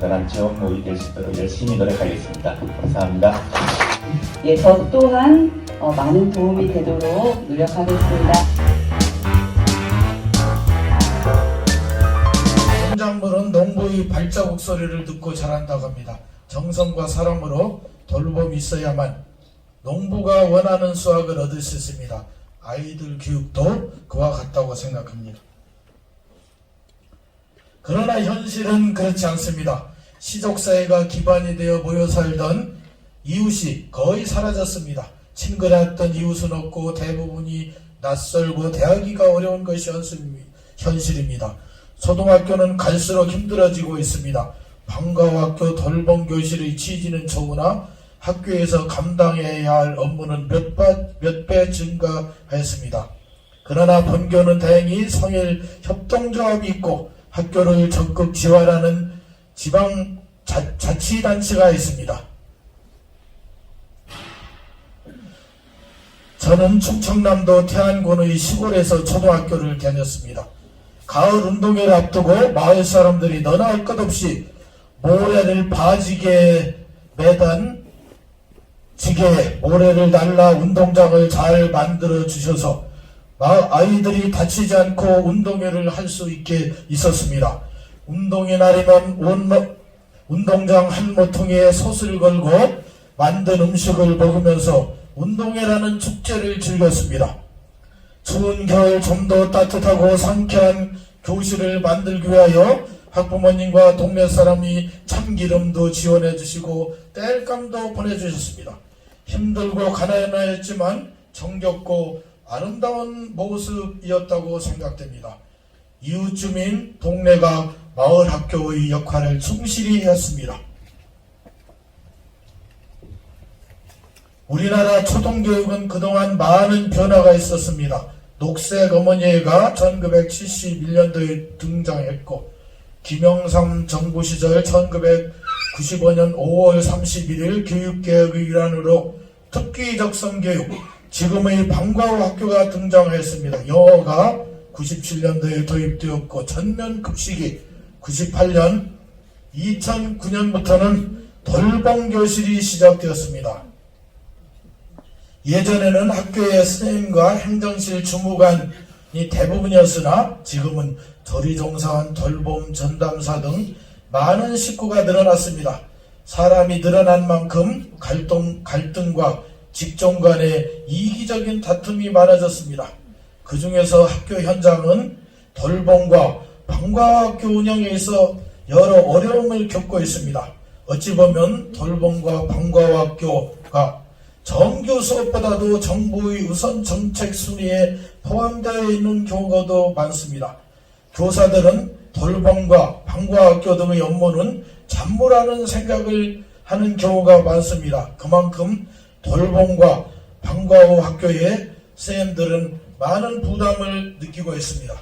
건강한 지역 노이 될 수 있도록 열심히 노력하겠습니다. 감사합니다. 예, 저 또한 많은 도움이 되도록 노력하겠습니다. 성장물은 농부의 발자국 소리를 듣고 자란다고 합니다. 정성과 사랑으로 돌봄이 있어야만 농부가 원하는 수확을 얻을 수 있습니다. 아이들 교육도 그와 같다고 생각합니다. 그러나 현실은 그렇지 않습니다. 시족사회가 기반이 되어 모여 살던 이웃이 거의 사라졌습니다. 친근했던 이웃은 없고 대부분이 낯설고 대하기가 어려운 것이 현실입니다. 초등학교는 갈수록 힘들어지고 있습니다. 방과학교 돌봄교실의 취지는 좋으나 학교에서 감당해야 할 업무는 몇 배 증가하였습니다. 그러나 본교는 다행히 성일 협동조합이 있고 학교를 적극 지원하는 지방 자치단체가 있습니다. 저는 충청남도 태안군의 시골에서 초등학교를 다녔습니다. 가을 운동회를 앞두고 마을 사람들이 너나 할 것 없이 모래를 바지게 매단 지게에 모래를 날라 운동장을 잘 만들어 주셔서 아이들이 다치지 않고 운동회를 할 수 있게 있었습니다. 운동회 날이면 운동장 한 모퉁이에 솥을 걸고 만든 음식을 먹으면서 운동회라는 축제를 즐겼습니다. 추운 겨울 좀 더 따뜻하고 상쾌한 교실을 만들기 위하여 학부모님과 동네 사람이 참기름도 지원해 주시고 땔감도 보내주셨습니다. 힘들고 가난했지만 정겹고 아름다운 모습이었다고 생각됩니다. 이웃 주민 동네가 마을 학교의 역할을 충실히 했습니다. 우리나라 초등교육은 그동안 많은 변화가 있었습니다. 녹색 어머니가 1971년도에 등장했고 김영삼 정부 시절 1995년 5월 31일 교육개혁의 일환으로 특기적 성교육, 지금의 방과후 학교가 등장했습니다. 영어가 97년도에 도입되었고 전면급식이 98년, 2009년부터는 돌봄교실이 시작되었습니다. 예전에는 학교의 선생님과 행정실 주무관이 대부분이었으나 지금은 조리종사원, 돌봄, 전담사 등 많은 식구가 늘어났습니다. 사람이 늘어난 만큼 갈등과 직종 간의 이기적인 다툼이 많아졌습니다. 그 중에서 학교 현장은 돌봄과 방과학교 운영에 있어 여러 어려움을 겪고 있습니다. 어찌 보면 돌봄과 방과학교가 정규 수업보다도 정부의 우선 정책 순위에 포함되어 있는 경우도 많습니다. 교사들은 돌봄과 방과학교 등의 업무는 잡무라는 생각을 하는 경우가 많습니다. 그만큼 돌봄과 방과후 학교의 선생님들은 많은 부담을 느끼고 있습니다.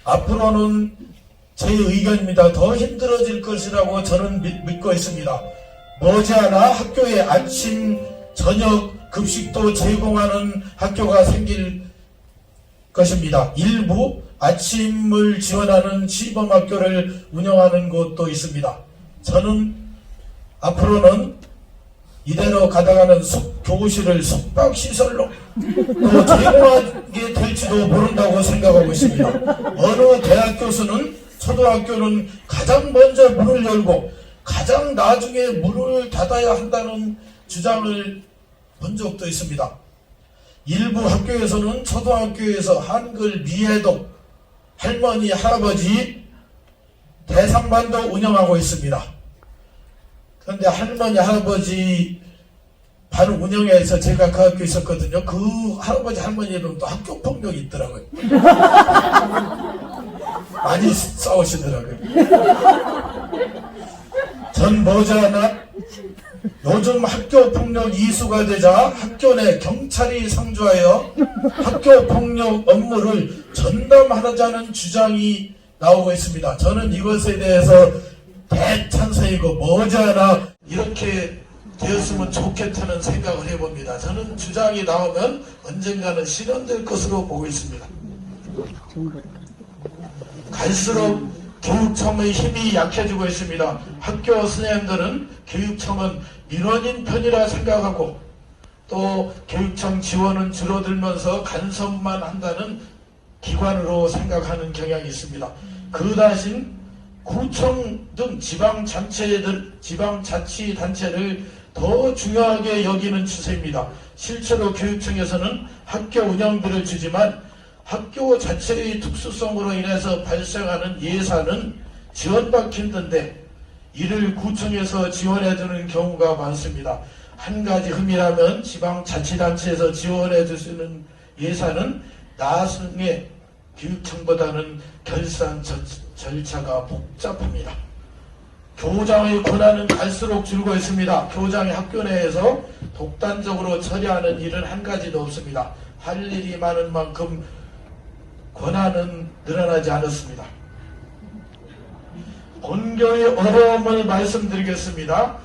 앞으로는 제 의견입니다. 더 힘들어질 것이라고 저는 믿고 있습니다. 머지않아 학교에 아침, 저녁 급식도 제공하는 학교가 생길 것입니다. 일부 아침을 지원하는 시범학교를 운영하는 곳도 있습니다. 저는 앞으로는 이대로 가다가는 교실을 숙박시설로 또 제공하게 될지도 모른다고 생각하고 있습니다. 어느 대학 교수는 초등학교는 가장 먼저 문을 열고 가장 나중에 문을 닫아야 한다는 주장을 본 적도 있습니다. 일부 학교에서는 초등학교에서 한글 미해독 할머니, 할아버지 대상반도 운영하고 있습니다. 그런데 할머니, 할아버지 반 운영해서 제가 그 학교에 있었거든요. 그 할아버지, 할머니는 또 학교 폭력이 있더라고요. 많이 싸우시더라고요. 전 머지않아 요즘 학교 폭력 이수가 되자 학교 내 경찰이 상주하여 학교 폭력 업무를 전담하자는 주장이 나오고 있습니다. 저는 이것에 대해서 대찬성이고 머지않아 이렇게 되었으면 좋겠다는 생각을 해봅니다. 저는 주장이 나오면 언젠가는 실현될 것으로 보고 있습니다. 갈수록 교육청의 힘이 약해지고 있습니다. 학교 선생님들은 교육청은 민원인 편이라 생각하고 또 교육청 지원은 줄어들면서 간섭만 한다는 기관으로 생각하는 경향이 있습니다. 그 대신 구청 등 지방자치단체를 더 중요하게 여기는 추세입니다. 실제로 교육청에서는 학교 운영비를 주지만 학교 자체의 특수성으로 인해서 발생하는 예산은 지원받기 힘든데 이를 구청에서 지원해주는 경우가 많습니다. 한 가지 흠이라면 지방자치단체에서 지원해주시는 예산은 나중에 교육청보다는 결산 절차가 복잡합니다. 교장의 권한은 갈수록 줄고 있습니다. 교장이 학교 내에서 독단적으로 처리하는 일은 한 가지도 없습니다. 할 일이 많은 만큼 권한은 늘어나지 않았습니다. 본교의 어려움을 말씀드리겠습니다.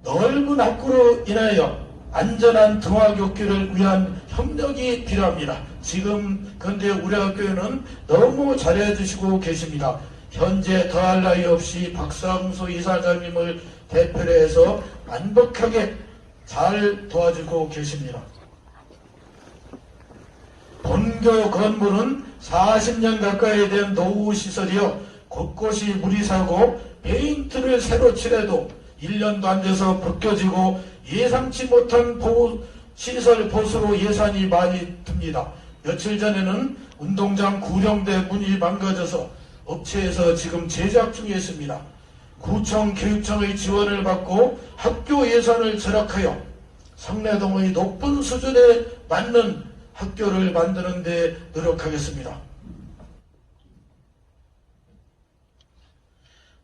넓은 학교로 인하여 안전한 등하교육을 위한 협력이 필요합니다. 지금 근데 우리 학교에는 너무 잘해주시고 계십니다. 현재 더할 나위 없이 박상수 이사장님을 대표로 해서 완벽하게 잘 도와주고 계십니다. 본교 건물은 40년 가까이 된 노후시설이요 곳곳이 물이 새고 페인트를 새로 칠해도 1년도 안 돼서 벗겨지고 예상치 못한 시설 보수로 예산이 많이 듭니다. 며칠 전에는 운동장 구령대 문이 망가져서 업체에서 지금 제작 중에 있습니다. 구청 교육청의 지원을 받고 학교 예산을 절약하여 성내동의 높은 수준에 맞는 학교를 만드는 데 노력하겠습니다.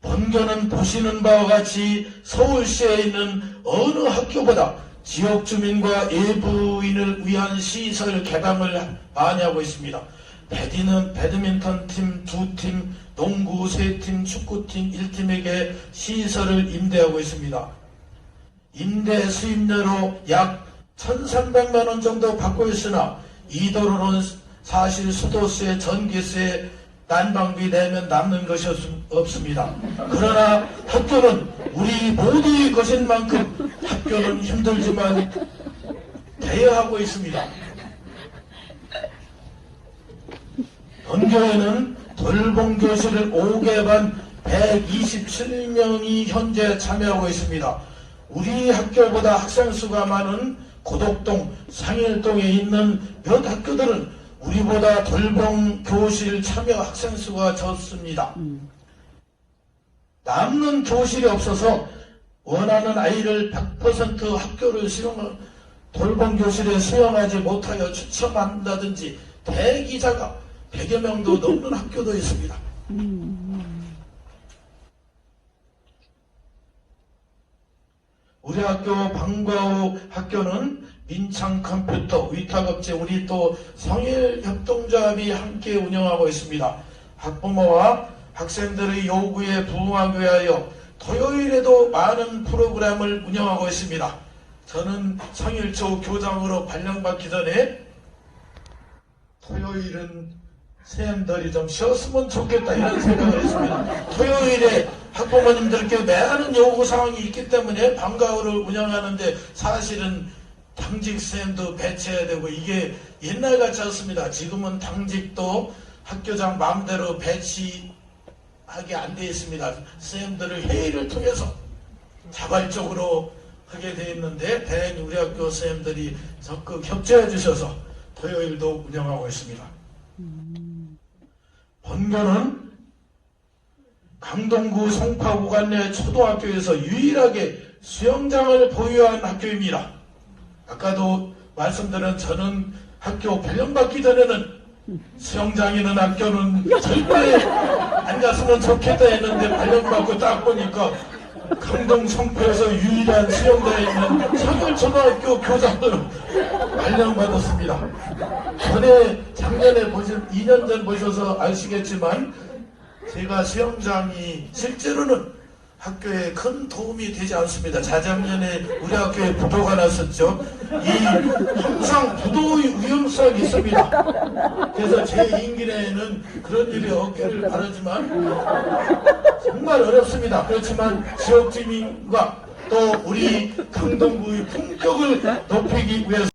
본교는 보시는 바와 같이 서울시에 있는 어느 학교보다 지역 주민과 예부인을 위한 시설 개방을 많이 하고 있습니다. 배드민턴 팀 2팀, 농구 3팀, 축구팀 1팀에게 시설을 임대하고 있습니다. 임대 수입료로 약 1,300만원 정도 받고 있으나 이 도로는 사실 수도세, 전기세, 난방비 내면 남는 것이 없습니다. 그러나 학교는 우리 모두의 것인 만큼 학교는 힘들지만 대여하고 있습니다. 본교에는 돌봄교실을 5개 반 127명이 현재 참여하고 있습니다. 우리 학교보다 학생 수가 많은 고덕동, 상일동에 있는 몇 학교들은 우리보다 돌봄교실 참여 학생 수가 적습니다. 남는 교실이 없어서 원하는 아이를 100% 학교를 돌봄교실에 수용하지 못하여 추첨한다든지 대기자가 100여 명도 넘는 학교도 있습니다. 우리 학교 방과후 학교는 민창컴퓨터, 위탁업체, 우리 또 성일협동조합이 함께 운영하고 있습니다. 학부모와 학생들의 요구에 부응하기 위하여 토요일에도 많은 프로그램을 운영하고 있습니다. 저는 성일초 교장으로 발령받기 전에 토요일은 선생님들이 좀 쉬었으면 좋겠다 이런 생각을 했습니다. 토요일에 학부모님들께 많은 요구사항이 있기 때문에 방과후를 운영하는데 사실은 당직 선생님도 배치해야 되고 이게 옛날 같지 않습니다. 지금은 당직도 학교장 마음대로 배치하게 안 되어 있습니다. 선생님들을 회의를 통해서 자발적으로 하게 되어 있는데 다행히 우리 학교 선생님들이 적극 협조해 주셔서 토요일도 운영하고 있습니다. 본교는 강동구 송파구간 내 초등학교에서 유일하게 수영장을 보유한 학교입니다. 아까도 말씀드린 저는 학교 발령받기 전에는 수영장 있는 학교는 절대 안 갔으면 좋겠다 했는데 발령받고 딱 보니까 강동 송파에서 유일한 수영장에 있는 성일초등학교 교장으로 발령받았습니다. 작년에 2년 전 보셔서 아시겠지만 제가 수영장이 실제로는 학교에 큰 도움이 되지 않습니다. 자작년에 우리 학교에 부도가 났었죠. 항상 부도의 위험성이 있습니다. 그래서 제 임기내에는 그런 일이 없기를 바라지만 정말 어렵습니다. 그렇지만 지역 주민과 또 우리 강동구의 품격을 높이기 위해서